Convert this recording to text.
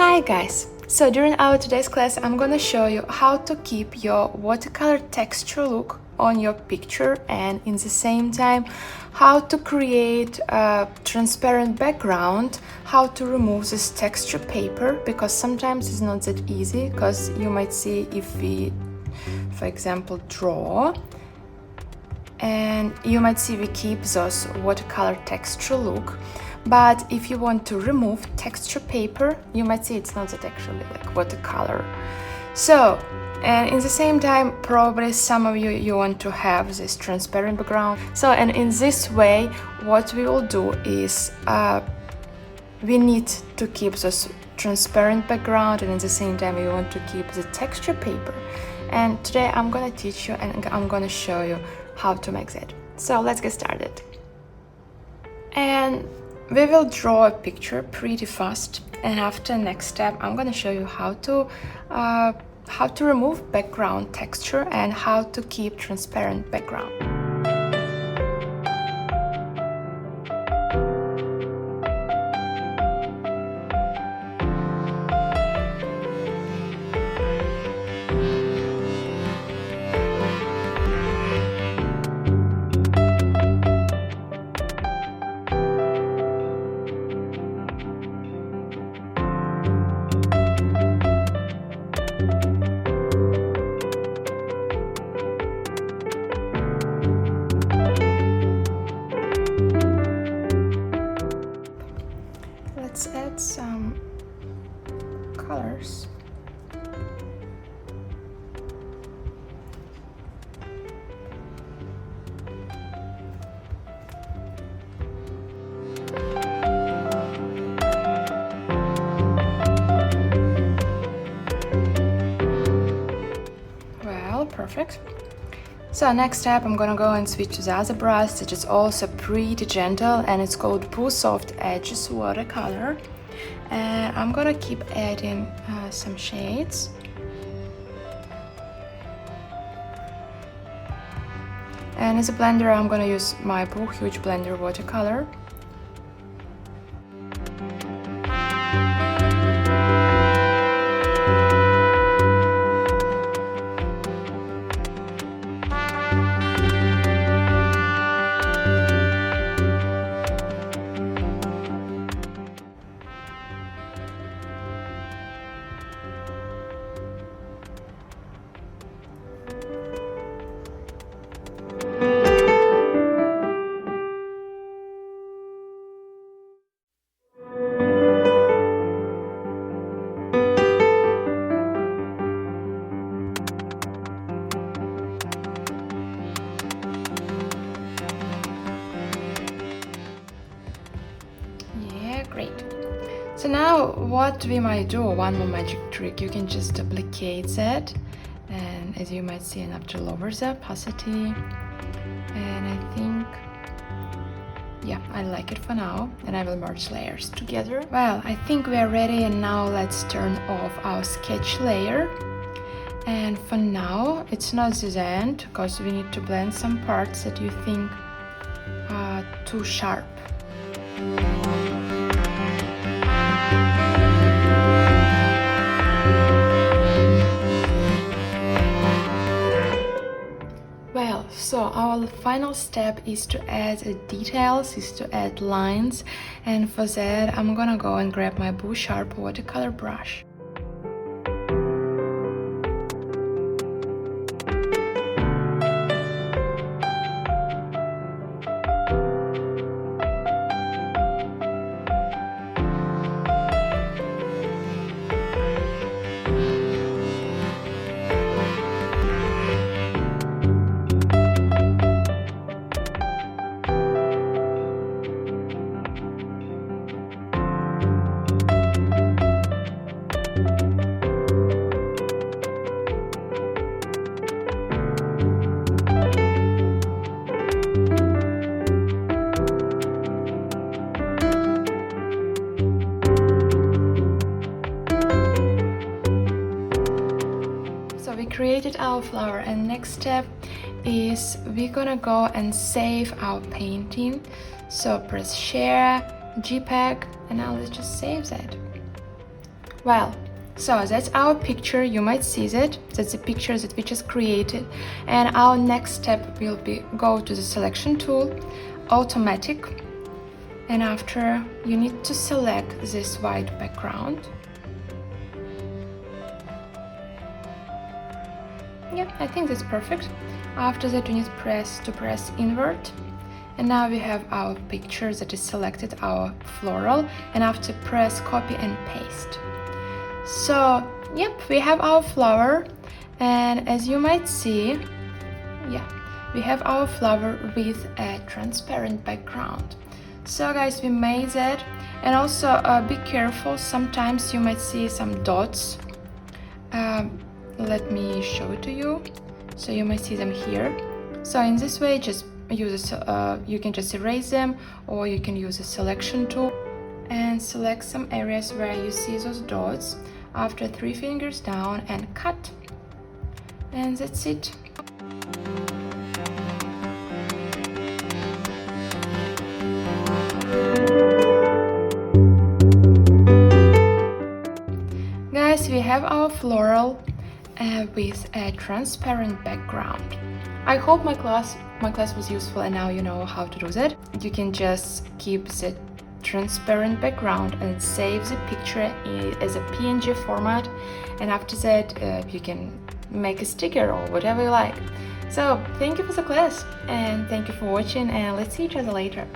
Hi guys! So during our today's class I'm gonna show you how to keep your watercolor texture look on your picture, and in the same time how to create a transparent background, how to remove this texture paper, because sometimes it's not that easy, because you might see if we, for example, draw, and you might see we keep those watercolor texture look. But if you want to remove texture paper, you might see it's not that actually like watercolor. So, and in the same time, probably some of you want to have this transparent background. So, and in this way, what we will do is we need to keep this transparent background, and at the same time we want to keep the texture paper. And today I'm gonna teach you and I'm gonna show you how to make that. So let's get started. And we will draw a picture pretty fast, and after next step I'm gonna show you how to remove background texture and how to keep transparent background. Let's add some colors. Well, perfect. So next step, I'm gonna go and switch to the other brush, which is also pretty gentle, and it's called Soft Edges Watercolor. And I'm gonna keep adding some shades. And as a blender, I'm gonna use my Huge Blender watercolor. Great. So now what we might do, one more magic trick, you can just duplicate that, and as you might see, and after lower the opacity, and I think, yeah, I like it for now, and I will merge layers together. Well, I think we are ready, and now let's turn off our sketch layer. And for now, it's not the end, because we need to blend some parts that you think are too sharp. Well, so our final step is to add details, is to add lines, and for that I'm gonna go and grab my Sharp watercolor brush. Created our flower, and next step is we're gonna go and save our painting. So press share, JPEG, and now let's just save that. Well, so that's our picture. You might see that. That's the picture that we just created. And our next step will be go to the selection tool, automatic. And after, you need to select this white background. Yeah, I think that's perfect. After that, you need to press invert. And now we have our picture that is selected, our floral. And after, press copy and paste. So, yep, we have our flower. And as you might see, yeah, we have our flower with a transparent background. So guys, we made that. And also be careful, sometimes you might see some dots. Let me show it to you. So you might see them here. So in this way, just use you can just erase them, or you can use a selection tool and select some areas where you see those dots. After, 3 fingers down and cut. And that's it. Guys, we have our floral with a transparent background. I hope my class was useful, and now you know how to do that. You can just keep the transparent background and save the picture as a PNG format, and after that you can make a sticker or whatever you like. So thank you for the class, and thank you for watching, and let's see each other later.